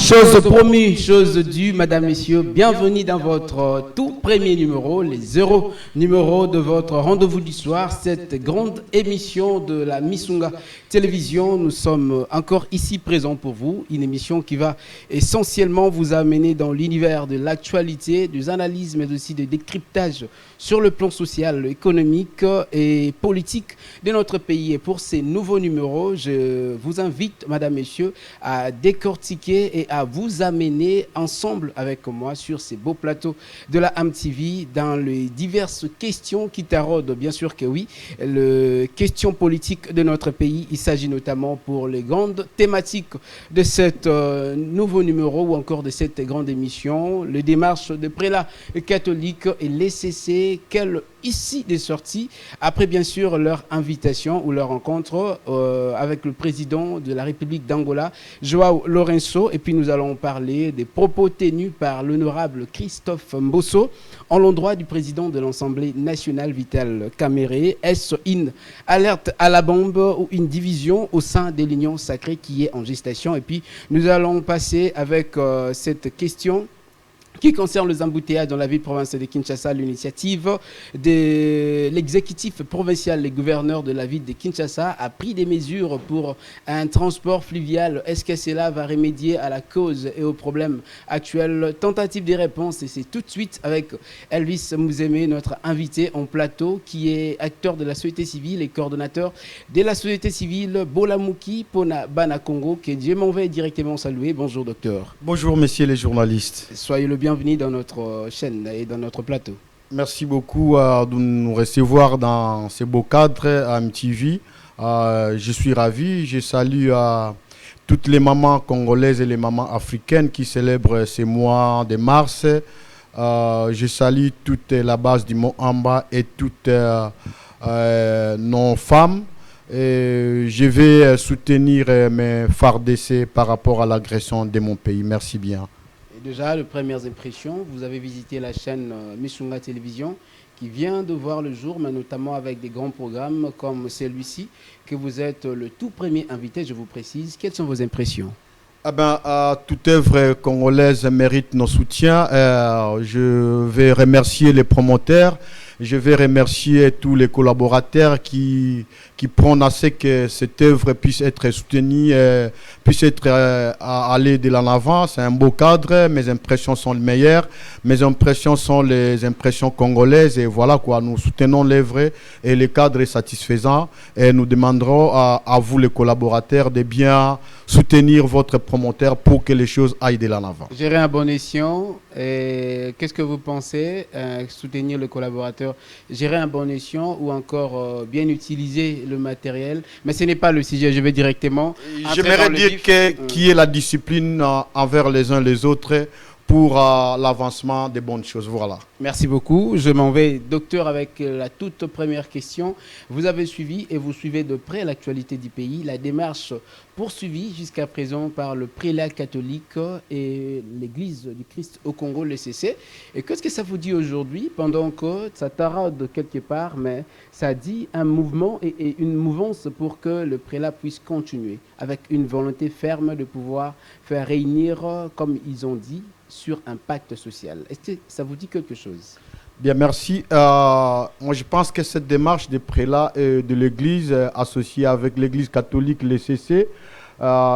Chose promis, chose due, Madame, Messieurs, bienvenue dans votre tout premier numéro, les 0 numéros de votre rendez-vous du soir, cette grande émission de la Missunga Télévision. Nous sommes encore ici présents pour vous, une émission qui va essentiellement vous amener dans l'univers de l'actualité, des analyses, mais aussi des décryptages sur le plan social, économique et politique de notre pays. Et pour ces nouveaux numéros, je vous invite, Madame, Messieurs, à décortiquer et à vous amener ensemble avec moi sur ces beaux plateaux de la AMTV dans les diverses questions qui taraudent, bien sûr que oui, les questions politiques de notre pays. Il s'agit notamment pour les grandes thématiques de ce nouveau numéro ou encore de cette grande émission, les démarches de prélats catholiques et l'ECC, quelle ici des sorties, après bien sûr leur invitation ou leur rencontre avec le président de la République d'Angola, Joao Lourenço, et puis nous allons parler des propos tenus par l'honorable Christophe Mbosso en l'endroit du président de l'Assemblée nationale, Vital Kamerhe. Est-ce une alerte à la bombe ou une division au sein de l'Union sacrée qui est en gestation? Et puis nous allons passer avec cette question qui concerne les embouteillages dans la ville provinciale de Kinshasa, l'initiative de l'exécutif provincial, les gouverneurs de la ville de Kinshasa a pris des mesures pour un transport fluvial. Est-ce que cela va remédier à la cause et aux problèmes actuels? Tentative de réponse, et c'est tout de suite avec Elvis Mouzeme, notre invité en plateau, qui est acteur de la société civile et coordonnateur de la société civile Bolamuki Pona Bana Congo, que je m'en vais directement saluer. Bonjour docteur. Bonjour messieurs les journalistes. Soyez le bienvenue dans notre chaîne et dans notre plateau. Merci beaucoup de nous recevoir dans ce beau cadre à MTV. Je suis ravi. Je salue toutes les mamans congolaises et les mamans africaines qui célèbrent ce mois de mars. Je salue toute la base du Mont Amba et toutes nos femmes. Je vais soutenir mes FARDC par rapport à l'agression de mon pays. Merci bien. Déjà, les premières impressions, vous avez visité la chaîne Missunga Télévision qui vient de voir le jour, mais notamment avec des grands programmes comme celui-ci, que vous êtes le tout premier invité, je vous précise. Quelles sont vos impressions? Toute œuvre congolaise mérite nos soutiens. Je vais remercier les promoteurs. Je vais remercier tous les collaborateurs qui prennent à ce que cette œuvre puisse être soutenue, puisse être aller de l'avant. C'est un beau cadre. Mes impressions sont les meilleures. Mes impressions sont les impressions congolaises. Et voilà quoi, nous soutenons l'œuvre et le cadre est satisfaisant. Et nous demanderons à vous les collaborateurs de bien soutenir votre promoteur pour que les choses aillent de l'avant. Gérer un bon escient. Qu'est-ce que vous pensez soutenir le collaborateur? Gérer un bon escient ou encore bien utiliser le matériel? Mais ce n'est pas le sujet, je vais directement. J'aimerais dire qui est la discipline envers les uns les autres pour l'avancement des bonnes choses. Voilà. Merci beaucoup. Je m'en vais, docteur, avec la toute première question. Vous avez suivi et vous suivez de près l'actualité du pays, la démarche poursuivie jusqu'à présent par le prélat catholique et l'Église du Christ au Congo, l'ECC. Et qu'est-ce que ça vous dit aujourd'hui, pendant que ça taraude quelque part, mais ça dit un mouvement et une mouvance pour que le prélat puisse continuer avec une volonté ferme de pouvoir faire réunir, comme ils ont dit, sur un pacte social. Est-ce que ça vous dit quelque chose? Bien, merci. Moi, je pense que cette démarche des prélats de l'Église associée avec l'Église catholique, l'ECC,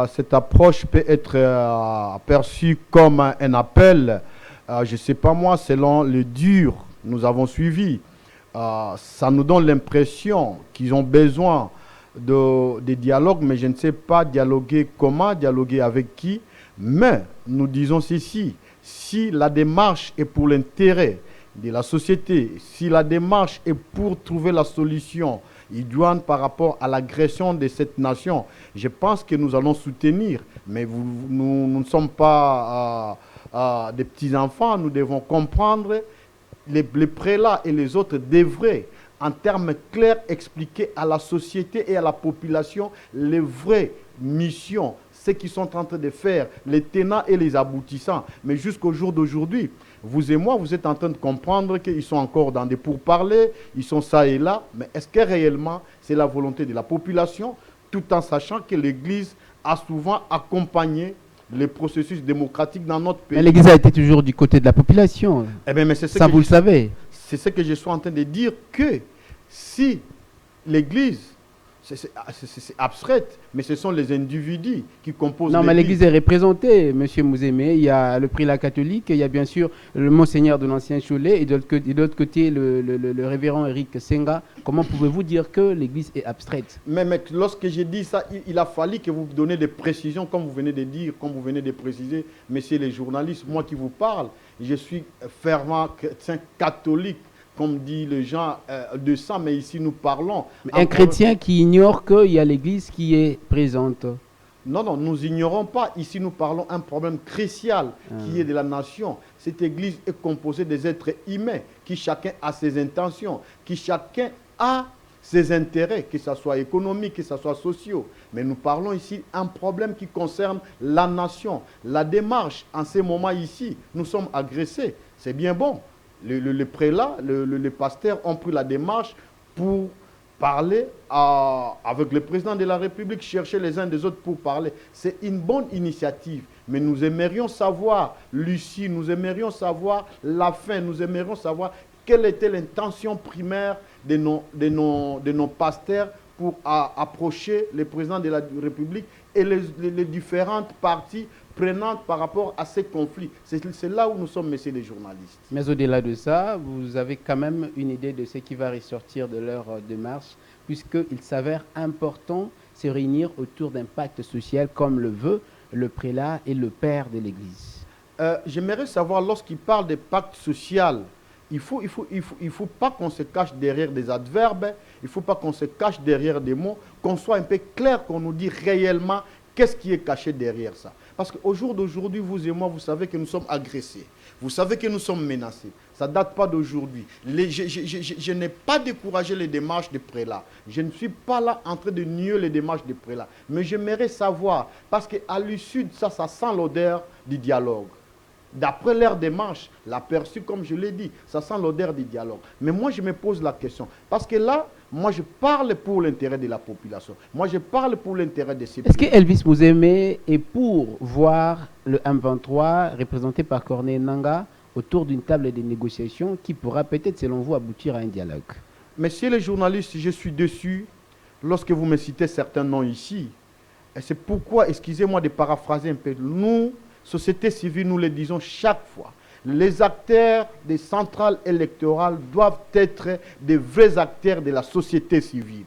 cette approche peut être perçue comme un appel, je ne sais pas moi, selon le dur nous avons suivi. Ça nous donne l'impression qu'ils ont besoin de dialogue, mais je ne sais pas dialoguer comment, dialoguer avec qui. Mais nous disons ceci, si la démarche est pour l'intérêt de la société, si la démarche est pour trouver la solution idoine par rapport à l'agression de cette nation, je pense que nous allons soutenir. Mais nous ne sommes pas des petits-enfants, nous devons comprendre, les prélats et les autres devraient, en termes clairs, expliquer à la société et à la population les vraies missions, ce qu'ils sont en train de faire, les tenants et les aboutissants. Mais jusqu'au jour d'aujourd'hui, vous et moi, vous êtes en train de comprendre qu'ils sont encore dans des pourparlers, ils sont ça et là. Mais est-ce que réellement, c'est la volonté de la population, tout en sachant que l'Église a souvent accompagné les processus démocratiques dans notre pays. Mais l'Église a été toujours du côté de la population. Eh bien, mais c'est ce Ça, que vous le savez. C'est ce que je suis en train de dire, que si l'Église, c'est abstraite, mais ce sont les individus qui composent Non, mais l'Église est représentée, M. Mouzémé. Il y a le prélat catholique, il y a bien sûr le monseigneur de l'ancien Cholet, et de l'autre côté, le révérend Eric Senga. Comment pouvez-vous dire que l'Église est abstraite? Mais lorsque j'ai dit ça, il a fallu que vous donniez des précisions, comme vous venez de dire, comme vous venez de préciser, messieurs les journalistes. Moi qui vous parle, je suis fervent chrétien catholique, comme dit les gens de ça, mais ici nous parlons. Un chrétien qui ignore qu'il y a l'Église qui est présente. Non, non, nous ignorons pas. Ici nous parlons d'un problème crucial qui est de la nation. Cette Église est composée des êtres humains, qui chacun a ses intentions, qui chacun a ses intérêts, que ce soit économique, que ce soit sociaux. Mais nous parlons ici d'un problème qui concerne la nation. La démarche, en ce moment ici, nous sommes agressés. C'est bien bon. Les prélats, les pasteurs ont pris la démarche pour parler avec le président de la République, chercher les uns des autres pour parler. C'est une bonne initiative. Mais nous aimerions savoir l'issue, nous aimerions savoir la fin, nous aimerions savoir quelle était l'intention primaire de nos pasteurs pour approcher le président de la République et les différentes parties prenantes par rapport à ces conflits. C'est là où nous sommes, messieurs les journalistes. Mais au-delà de ça, vous avez quand même une idée de ce qui va ressortir de leur démarche, puisqu'il s'avère important se réunir autour d'un pacte social comme le veut le prélat et le père de l'Église. J'aimerais savoir, lorsqu'il parle de pacte social, il ne faut pas qu'on se cache derrière des adverbes, il ne faut pas qu'on se cache derrière des mots, qu'on soit un peu clair, qu'on nous dise réellement qu'est-ce qui est caché derrière ça. Parce qu'au jour d'aujourd'hui, vous et moi, vous savez que nous sommes agressés. Vous savez que nous sommes menacés. Ça ne date pas d'aujourd'hui. Je n'ai pas découragé les démarches des prélats. Je ne suis pas là en train de nier les démarches des prélats. Mais j'aimerais savoir, parce qu'à l'issue de ça, ça sent l'odeur du dialogue. D'après leur démarche, l'aperçu, comme je l'ai dit, ça sent l'odeur du dialogue. Mais moi, je me pose la question. Parce que là, moi, je parle pour l'intérêt de la population. Moi, je parle pour l'intérêt de ces pays. Est-ce que Elvis Mouzémé est pour voir le M23 représenté par Corneille Nangaa autour d'une table de négociation qui pourra peut-être, selon vous, aboutir à un dialogue? Messieurs les journalistes, je suis déçu lorsque vous me citez certains noms ici. Et c'est pourquoi, excusez-moi de paraphraser un peu, nous, société civile, nous le disons chaque fois. Les acteurs des centrales électorales doivent être des vrais acteurs de la société civile.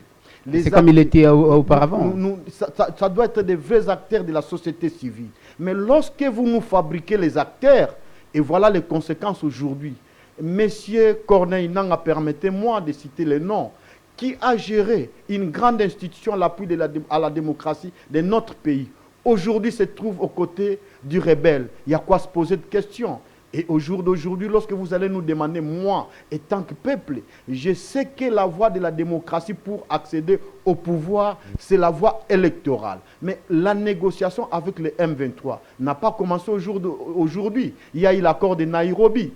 C'est comme il était auparavant. Ça doit être des vrais acteurs de la société civile. Mais lorsque vous nous fabriquez les acteurs, et voilà les conséquences aujourd'hui. Monsieur Corneille Nangaa, permettez-moi de citer les noms, qui a géré une grande institution à l'appui à la démocratie de notre pays. Aujourd'hui, se trouve aux côtés du rebelle. Il y a quoi se poser de questions. Et au jour d'aujourd'hui, lorsque vous allez nous demander, moi, et tant que peuple, je sais que la voie de la démocratie pour accéder au pouvoir, c'est la voie électorale. Mais la négociation avec le M23 n'a pas commencé aujourd'hui. Il y a eu l'accord de Nairobi.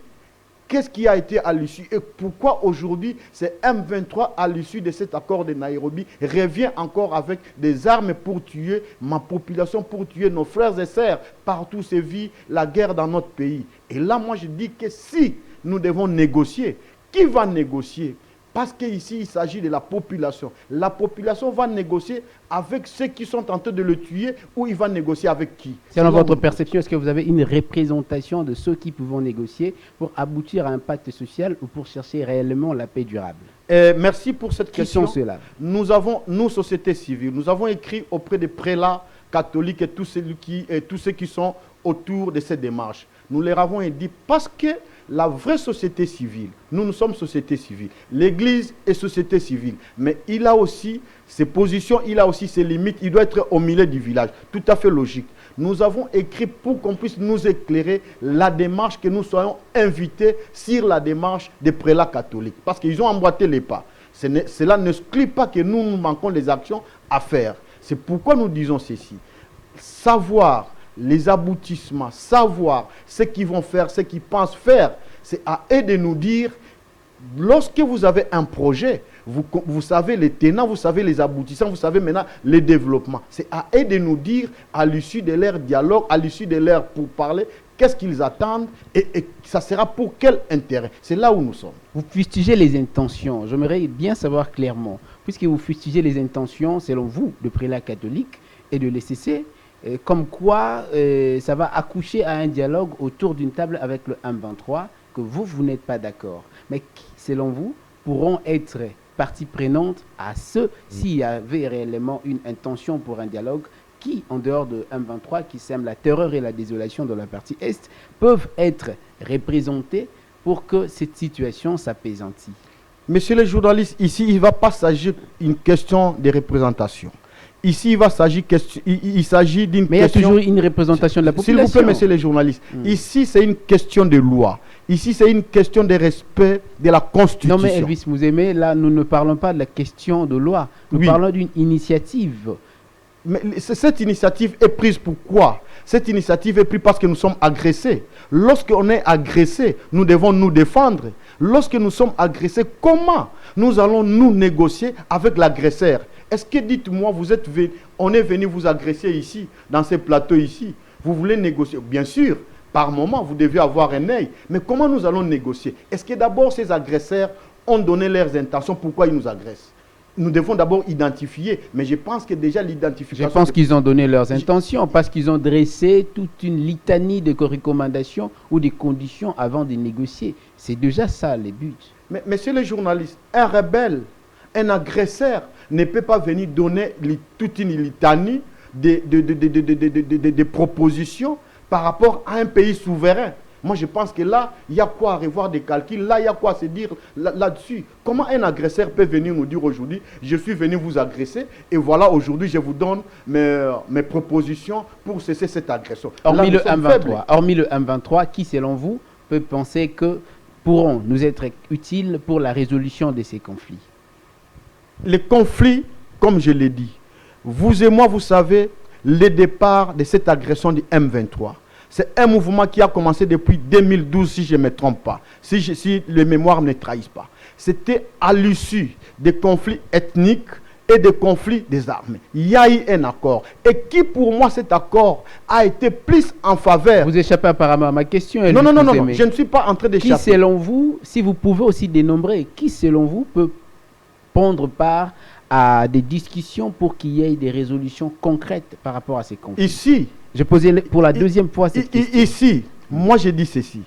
Qu'est-ce qui a été à l'issue et pourquoi aujourd'hui, ce M23, à l'issue de cet accord de Nairobi, revient encore avec des armes pour tuer ma population, pour tuer nos frères et sœurs. Partout se vit la guerre dans notre pays. Et là, moi, je dis que si nous devons négocier, qui va négocier? Parce qu'ici, il s'agit de la population. La population va négocier avec ceux qui sont en train de le tuer ou il va négocier avec qui? Selon votre perception, est-ce que vous avez une représentation de ceux qui pouvons négocier pour aboutir à un pacte social ou pour chercher réellement la paix durable? Merci pour cette question. Qui sont ceux-là? Nous, société civile, nous avons écrit auprès des prélats catholiques et tous ceux qui sont autour de cette démarche. Nous leur avons dit parce que la vraie société civile, nous sommes société civile. L'Église est société civile. Mais il a aussi ses positions, il a aussi ses limites. Il doit être au milieu du village. Tout à fait logique. Nous avons écrit pour qu'on puisse nous éclairer la démarche, que nous soyons invités sur la démarche des prélats catholiques. Parce qu'ils ont emboîté les pas. Cela n'exclut pas que nous manquons les actions à faire. C'est pourquoi nous disons ceci. Savoir les aboutissements, savoir ce qu'ils vont faire, ce qu'ils pensent faire, c'est à eux de nous dire Lorsque vous avez un projet, vous savez les tenants, vous savez les aboutissants, vous savez maintenant les développements. C'est à eux de nous dire, à l'issue de leur dialogue, à l'issue de leur pourparlers, qu'est-ce qu'ils attendent et ça sera pour quel intérêt. C'est là où nous sommes. Vous fustigez les intentions. J'aimerais bien savoir clairement, puisque vous fustigez les intentions, selon vous, de prélat catholique et de l'ECC, comme quoi ça va accoucher à un dialogue autour d'une table avec le M23, que vous n'êtes pas d'accord. Mais qui, selon vous, pourront être partie prenante à ce, s'il y avait réellement une intention pour un dialogue, qui, en dehors de M23, qui sème la terreur et la désolation dans la partie Est, peuvent être représentés pour que cette situation s'apaisantisse? Messieurs les journalistes, ici, il ne va pas s'agir d'une question de représentation. Ici, il s'agit d'une question... Mais il y a toujours une représentation de la population. S'il vous plaît, messieurs les journalistes, ici, c'est une question de loi. Ici, c'est une question de respect de la Constitution. Non, mais Elvis Mouzémé, là, nous ne parlons pas de la question de loi. Nous parlons d'une initiative. Mais cette initiative est prise pourquoi? Cette initiative est prise parce que nous sommes agressés. Lorsqu'on est agressé, nous devons nous défendre. Lorsque nous sommes agressés, comment nous allons nous négocier avec l'agresseur? Est-ce que, dites-moi, on est venu vous agresser ici, dans ces plateaux ici? Vous voulez négocier? Bien sûr, par moment, vous devez avoir un œil. Mais comment nous allons négocier? Est-ce que d'abord ces agresseurs ont donné leurs intentions? Pourquoi ils nous agressent? Nous devons d'abord identifier, mais je pense que déjà l'identification... Je pense qu'ils ont donné leurs intentions parce qu'ils ont dressé toute une litanie de recommandations ou des conditions avant de négocier. C'est déjà ça, les buts. Mais, messieurs les journalistes, un rebelle, un agresseur ne peut pas venir donner toute une litanie de propositions par rapport à un pays souverain. Moi, je pense que là, il y a quoi à revoir des calculs. Là, il y a quoi à se dire là-dessus. Comment un agresseur peut venir nous dire aujourd'hui, je suis venu vous agresser et voilà, aujourd'hui, je vous donne mes propositions pour cesser cette agression. Hormis le M23, qui, selon vous, peut penser que pourront nous être utiles pour la résolution de ces conflits? Les conflits, comme je l'ai dit, vous et moi, vous savez, le départ de cette agression du M23. C'est un mouvement qui a commencé depuis 2012, si je ne me trompe pas, si les mémoires ne trahissent pas. C'était à l'issue des conflits ethniques et des conflits des armées. Il y a eu un accord. Et qui, pour moi, cet accord a été plus en faveur... Vous échappez apparemment à ma question. Non, je ne suis pas en train d'échapper. Qui, selon vous, si vous pouvez aussi dénombrer, qui, selon vous, peut prendre part à des discussions pour qu'il y ait des résolutions concrètes par rapport à ces conflits? Ici... Je posais pour la deuxième fois cette question. Ici, moi je dis ceci.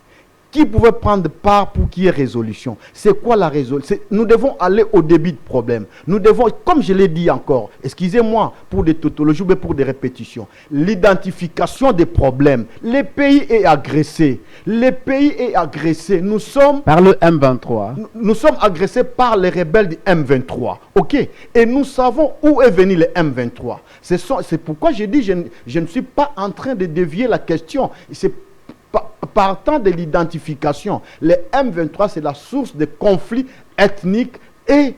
Qui pouvait prendre part pour qu'il y ait résolution? C'est quoi la résolution? Nous devons aller au début de problème. Nous devons, comme je l'ai dit encore, excusez-moi pour des tautologies ou pour des répétitions, l'identification des problèmes. Le pays est agressé. Le pays est agressé. Nous sommes... Par le M23. Nous sommes agressés par les rebelles du M23. OK? Et nous savons où est venu le M23. C'est pourquoi je dis, je ne suis pas en train de dévier la question. C'est partant de l'identification, le M23, c'est la source des conflits ethniques et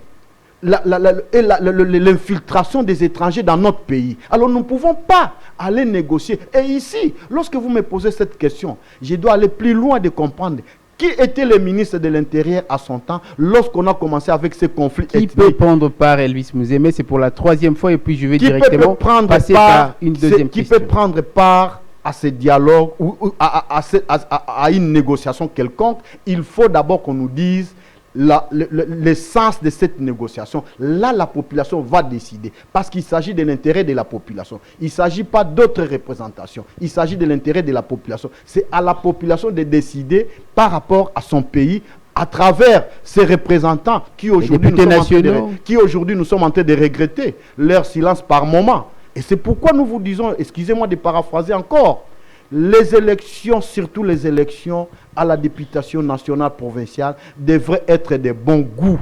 l'infiltration des étrangers dans notre pays. Alors nous ne pouvons pas aller négocier. Et ici, lorsque vous me posez cette question, je dois aller plus loin de comprendre qui était le ministre de l'Intérieur à son temps lorsqu'on a commencé avec ces conflits ethniques. Qui peut prendre part, Elvis Mouzémé? C'est pour la troisième fois et puis je vais directement passer par une deuxième question. Qui peut prendre part à ce dialogue ou à une négociation quelconque? Il faut d'abord qu'on nous dise l'essence de cette négociation. Là, la population va décider parce qu'il s'agit de l'intérêt de la population. Il ne s'agit pas d'autres représentations. Il s'agit de l'intérêt de la population. C'est à la population de décider par rapport à son pays à travers ces représentants qui aujourd'hui nous sommes en train de regretter leur silence par moment. Et c'est pourquoi nous vous disons, excusez-moi de paraphraser encore, les élections, surtout les élections à la députation nationale provinciale, devraient être de bon goût.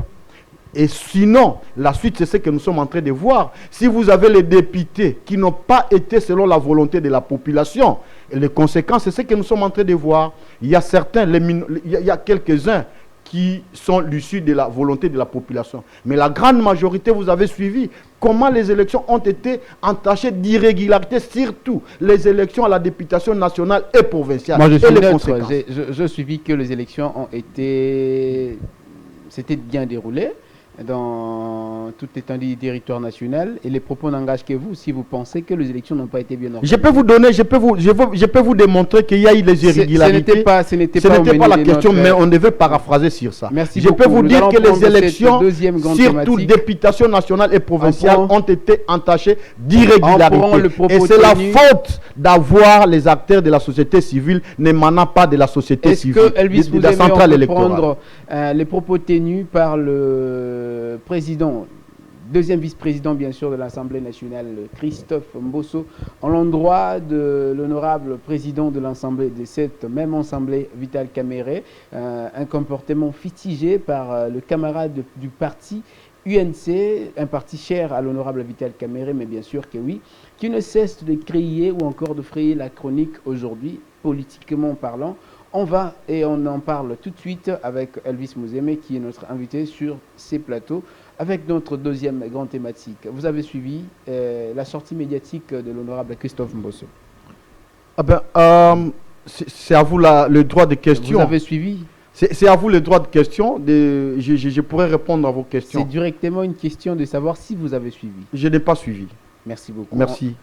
Et sinon, la suite, c'est ce que nous sommes en train de voir. Si vous avez les députés qui n'ont pas été selon la volonté de la population, et les conséquences, c'est ce que nous sommes en train de voir. Il y a certains, il y a quelques-uns qui sont l'issue de la volonté de la population. Mais la grande majorité, vous avez suivi comment les élections ont été entachées d'irrégularités, surtout les élections à la députation nationale et provinciale. Moi, je suis neutre. Je suivis que les élections ont été c'était bien déroulé dans toute l'étendue du territoire national et les propos n'engagent que vous si vous pensez que les élections n'ont pas été bien organisées. Je peux vous démontrer qu'il y a eu les irrégularités. Ce n'était pas la question, mais on devait paraphraser sur ça. Merci je peux vous dire que les élections, surtout députation nationale et provinciale, ont été entachées d'irrégularités. Et c'est la faute d'avoir les acteurs de la société civile n'émanant pas de la société civile, de la centrale électorale. Les propos tenus par le président, deuxième vice-président bien sûr de l'Assemblée nationale, Christophe Mbosso, en l'endroit de l'honorable président de l'Assemblée, de cette même Assemblée, Vital Kamerhe, un comportement fustigé par le camarade du parti UNC, un parti cher à l'honorable Vital Kamerhe, mais bien sûr que oui, qui ne cesse de crier ou encore de frayer la chronique aujourd'hui, politiquement parlant. On va et on en parle tout de suite avec Elvis Mouzeme qui est notre invité sur ces plateaux avec notre deuxième grande thématique. Vous avez suivi la sortie médiatique de l'honorable Christophe Mbosso. C'est à vous le droit de question. Vous avez suivi? C'est à vous le droit de question. Je pourrais répondre à vos questions. C'est directement une question de savoir si vous avez suivi. Je n'ai pas suivi. Merci beaucoup. Merci.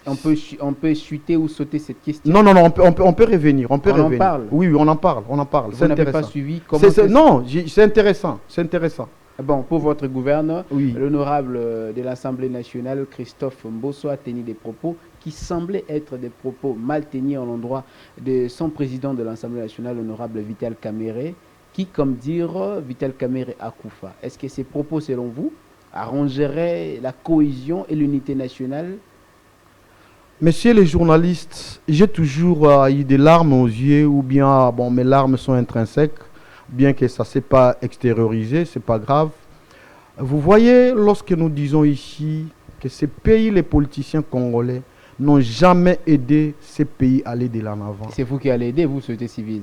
On peut chuter ou sauter cette question? Non, on peut revenir. On en parle? Oui, on en parle. Vous n'avez pas suivi? Non, c'est intéressant. C'est intéressant. Bon, pour votre gouverneur, oui. L'honorable de l'Assemblée nationale, Christophe Mbosso, a tenu des propos qui semblaient être des propos mal tenus à l'endroit de son président de l'Assemblée nationale, l'honorable Vital Kamerhe, qui, comme dire Vital Kamerhe Akoufa. Est-ce que ces propos, selon vous, arrangeraient la cohésion et l'unité nationale? Messieurs les journalistes, j'ai toujours eu des larmes aux yeux, ou bien mes larmes sont intrinsèques, bien que ça ne s'est pas extériorisé, ce n'est pas grave. Vous voyez, lorsque nous disons ici que ces pays, les politiciens congolais, n'ont jamais aidé ces pays à aller de l'en avant. C'est vous qui allez aider, vous, société civile?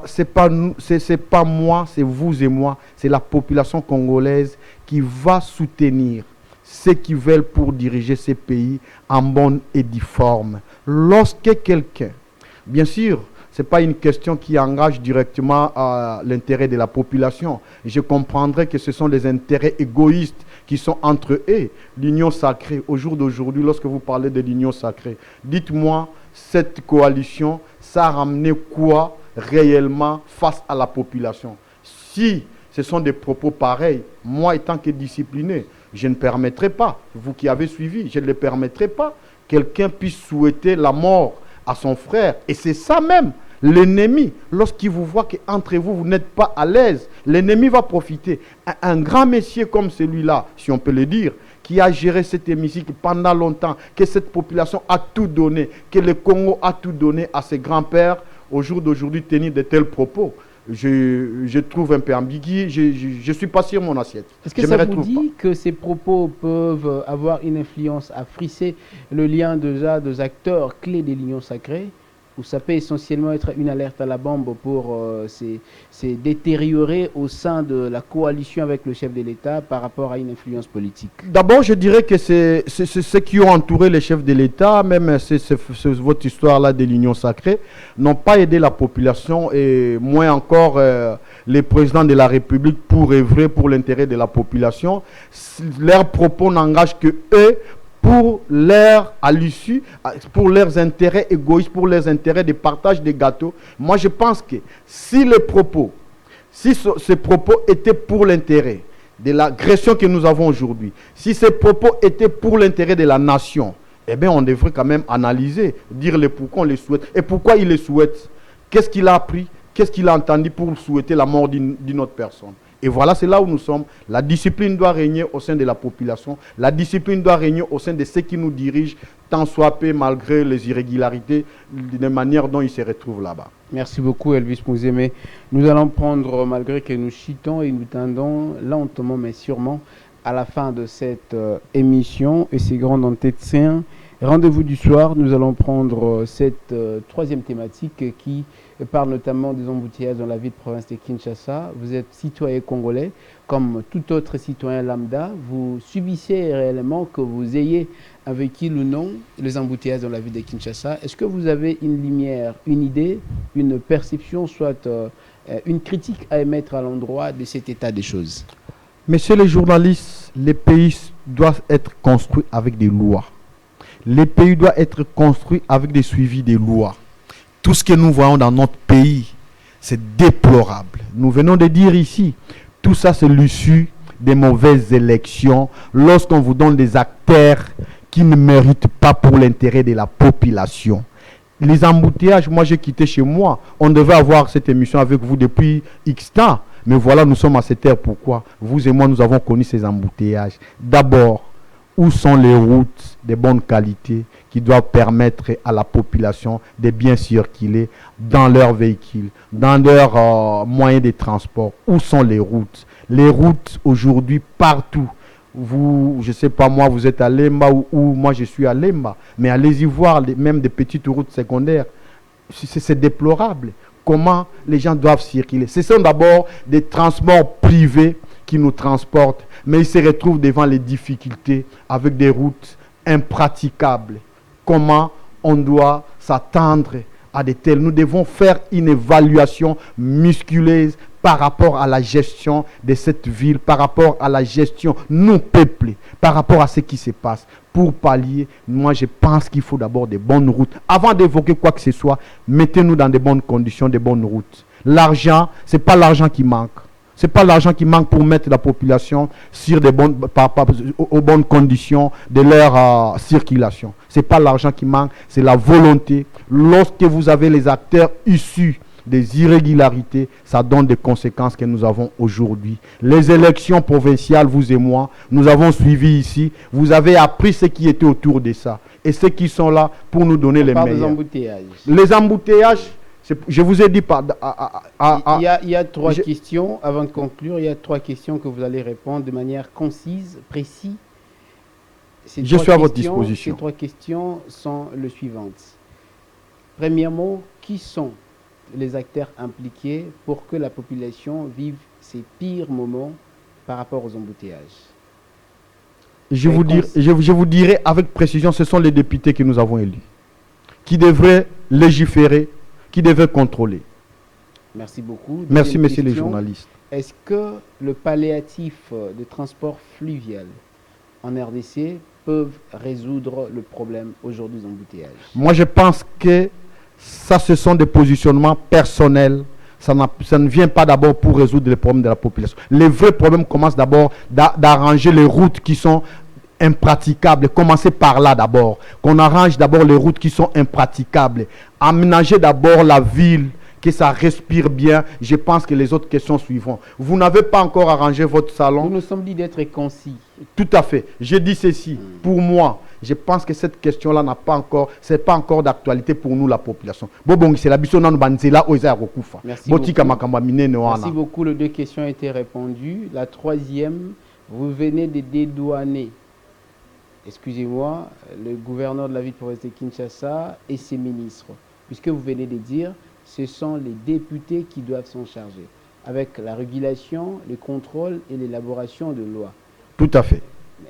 C'est pas moi, c'est vous et moi, c'est la population congolaise qui va soutenir ceux qui veulent pour diriger ces pays en bonne et due forme. Lorsque quelqu'un, bien sûr, ce n'est pas une question qui engage directement l'intérêt de la population. Je comprendrais que ce sont des intérêts égoïstes qui sont entre eux. L'union sacrée, au jour d'aujourd'hui, lorsque vous parlez de l'union sacrée, dites-moi, cette coalition, ça a ramené quoi réellement face à la population? Si ce sont des propos pareils, moi étant que discipliné, je ne permettrai pas, vous qui avez suivi, je ne le permettrai pas, quelqu'un puisse souhaiter la mort à son frère. Et c'est ça même, l'ennemi, lorsqu'il vous voit qu'entre vous, vous n'êtes pas à l'aise, l'ennemi va profiter. Un grand messier comme celui-là, si on peut le dire, qui a géré cet hémicycle pendant longtemps, que cette population a tout donné, que le Congo a tout donné à ses grands-pères, au jour d'aujourd'hui, tenir de tels propos. Je trouve un peu ambigu, je ne suis pas sur mon assiette. Est-ce que ça vous dit que ces propos peuvent avoir une influence à frisser le lien déjà des acteurs clés de l'union sacrée, ou ça peut essentiellement être une alerte à la bombe pour se détériorer au sein de la coalition avec le chef de l'État par rapport à une influence politique? D'abord, je dirais que c'est ceux qui ont entouré les chefs de l'État, même votre histoire-là de l'union sacrée, n'ont pas aidé la population et moins encore les présidents de la République pour œuvrer pour l'intérêt de la population. Leurs propos n'engagent que eux, pour à l'issue, pour leurs intérêts égoïstes, pour leurs intérêts de partage des gâteaux. Moi, je pense que si ces propos étaient pour l'intérêt de l'agression que nous avons aujourd'hui, si ces propos étaient pour l'intérêt de la nation, eh bien, on devrait quand même analyser, dire pourquoi on les souhaite et pourquoi il les souhaite. Qu'est-ce qu'il a appris, qu'est-ce qu'il a entendu pour souhaiter la mort d'une autre personne. Et voilà, c'est là où nous sommes. La discipline doit régner au sein de la population. La discipline doit régner au sein de ceux qui nous dirigent, tant soit peu malgré les irrégularités, de manière dont ils se retrouvent là-bas. Merci beaucoup, Elvis Mouzeme. Nous allons prendre, malgré que nous chutons et nous tendons lentement mais sûrement à la fin de cette émission et ces grands entretiens Rendez-vous du soir, nous allons prendre cette troisième thématique qui parle notamment des embouteillages dans la ville de province de Kinshasa. Vous êtes citoyen congolais, comme tout autre citoyen lambda. Vous subissez réellement que vous ayez un véhicule ou non les embouteillages dans la ville de Kinshasa. Est-ce que vous avez une lumière, une idée, une perception, soit une critique à émettre à l'endroit de cet état des choses? Messieurs les journalistes, les pays doivent être construits avec des lois. Les pays doivent être construits avec des suivis des lois. Tout ce que nous voyons dans notre pays, c'est déplorable. Nous venons de dire ici, tout ça c'est l'issue des mauvaises élections lorsqu'on vous donne des acteurs qui ne méritent pas pour l'intérêt de la population. Les embouteillages, moi j'ai quitté chez moi. On devait avoir cette émission avec vous depuis X temps. Mais voilà, nous sommes à cette heure. Pourquoi? Vous et moi, nous avons connu ces embouteillages. D'abord, où sont les routes de bonne qualité qui doivent permettre à la population de bien circuler dans leurs véhicules, dans leurs moyens de transport? Où sont les routes? Les routes aujourd'hui partout. Vous, je ne sais pas moi, vous êtes à Lemba ou moi je suis à Lemba, mais allez-y voir même des petites routes secondaires. C'est déplorable. Comment les gens doivent circuler? Ce sont d'abord des transports privés qui nous transportent, mais ils se retrouvent devant les difficultés avec des routes impraticables. Comment on doit s'attendre à de tels? Nous devons faire une évaluation musculeuse par rapport à la gestion de cette ville, par rapport à la gestion, nous peuplés, par rapport à ce qui se passe. Pour pallier, moi je pense qu'il faut d'abord des bonnes routes. Avant d'évoquer quoi que ce soit, mettez-nous dans de bonnes conditions, de bonnes routes. L'argent, ce n'est pas l'argent qui manque. Ce n'est pas l'argent qui manque pour mettre la population sur aux bonnes conditions de leur circulation. Ce n'est pas l'argent qui manque, c'est la volonté. Lorsque vous avez les acteurs issus des irrégularités, ça donne des conséquences que nous avons aujourd'hui. Les élections provinciales, vous et moi, nous avons suivi ici. Vous avez appris ce qui était autour de ça. Et ceux qui sont là pour nous donner les meilleurs. Des embouteillages. Les embouteillages, je vous ai dit il y a trois questions. Avant de conclure, il y a trois questions que vous allez répondre de manière concise, précise. Je suis à votre disposition. Ces trois questions sont les suivantes. Premièrement, qui sont les acteurs impliqués pour que la population vive ses pires moments par rapport aux embouteillages? Je vous dirai avec précision, ce sont les députés que nous avons élus, qui devraient légiférer, qui devraient contrôler. Merci beaucoup. Merci, messieurs les journalistes. Est-ce que le palliatif de transport fluvial en RDC peuvent résoudre le problème aujourd'hui des embouteillages? Moi, je pense que ça, ce sont des positionnements personnels. Ça ne vient pas d'abord pour résoudre les problèmes de la population. Les vrais problèmes commencent d'abord d'arranger les routes qui sont impraticables. Commencez par là d'abord. Qu'on arrange d'abord les routes qui sont impraticables. Aménager d'abord la ville, que ça respire bien. Je pense que les autres questions suivront. Vous n'avez pas encore arrangé votre salon. Nous nous sommes dit d'être concis. Tout à fait. J'ai dit ceci. Pour moi, je pense que cette question-là n'a pas encore, c'est pas encore d'actualité pour nous, la population. Merci beaucoup. Les deux questions ont été répondues. La troisième, vous venez de dédouaner, excusez-moi, le gouverneur de la ville de province de Kinshasa et ses ministres, puisque vous venez de dire, ce sont les députés qui doivent s'en charger, avec la régulation, le contrôle et l'élaboration de lois. Tout à fait.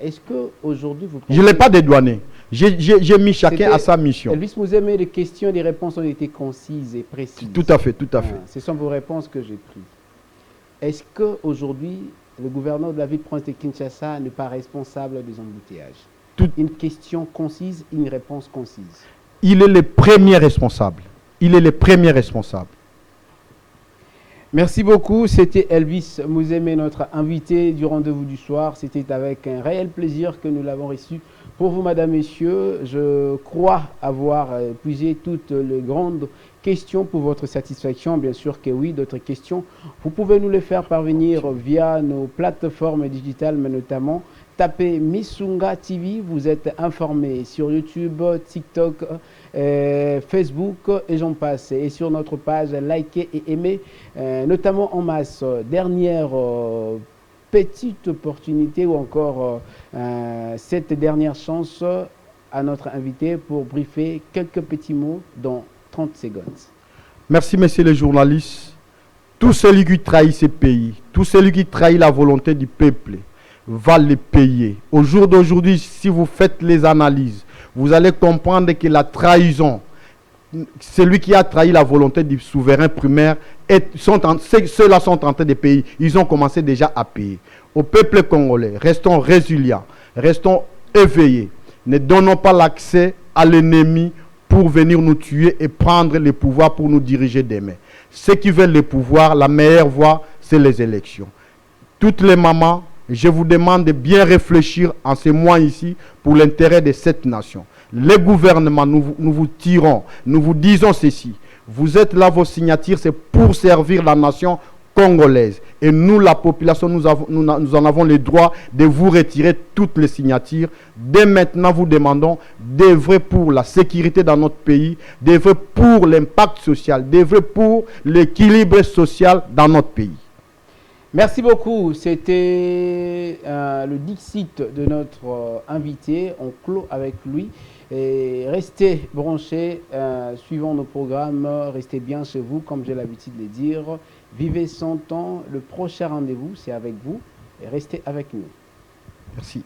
Est-ce qu'aujourd'hui, vous pensez... Je ne l'ai pas dédouané. J'ai mis chacun à sa mission. Elvis Mouzemé, les questions et les réponses ont été concises et précises. Tout à fait, tout à fait. Ce sont vos réponses que j'ai prises. Est-ce qu'aujourd'hui, le gouverneur de la ville de province de Kinshasa n'est pas responsable des embouteillages? Une question concise, une réponse concise. Il est le premier responsable. Il est le premier responsable. Merci beaucoup. C'était Elvis Mouzemé, notre invité du rendez-vous du soir. C'était avec un réel plaisir que nous l'avons reçu. Pour vous, madame, messieurs, je crois avoir épuisé toutes les grandes questions pour votre satisfaction. Bien sûr que oui, d'autres questions, vous pouvez nous les faire parvenir via nos plateformes digitales, mais notamment tapez Missunga TV, vous êtes informés sur YouTube, TikTok, Facebook et j'en passe. Et sur notre page, likez et aimez, notamment en masse. Dernière petite opportunité ou encore cette dernière chance à notre invité pour briefer quelques petits mots dans 30 secondes. Merci, messieurs les journalistes. Tout celui qui trahit ce pays, tout celui qui trahit la volonté du peuple, va le payer. Au jour d'aujourd'hui, si vous faites les analyses, vous allez comprendre que la trahison, celui qui a trahi la volonté du souverain primaire, ceux-là sont en train de payer. Ils ont commencé déjà à payer. Au peuple congolais, restons résilients, restons éveillés. Ne donnons pas l'accès à l'ennemi pour venir nous tuer et prendre le pouvoir pour nous diriger demain. Ceux qui veulent le pouvoir, la meilleure voie, c'est les élections. Toutes les mamans, je vous demande de bien réfléchir en ces mois ici pour l'intérêt de cette nation. Les gouvernements, nous vous tirons, nous vous disons ceci. Vous êtes là, vos signatures, c'est pour servir la nation congolaise. Et nous, la population, nous en avons le droit de vous retirer toutes les signatures. Dès maintenant, vous demandons d'œuvrer pour la sécurité dans notre pays, d'œuvrer pour l'impact social, d'œuvrer pour l'équilibre social dans notre pays. Merci beaucoup. C'était le Dixit de notre invité. On clôt avec lui. Et restez branchés, suivant nos programmes, restez bien chez vous, comme j'ai l'habitude de dire. Vivez 100 ans. Le prochain rendez-vous, c'est avec vous. Et restez avec nous. Merci.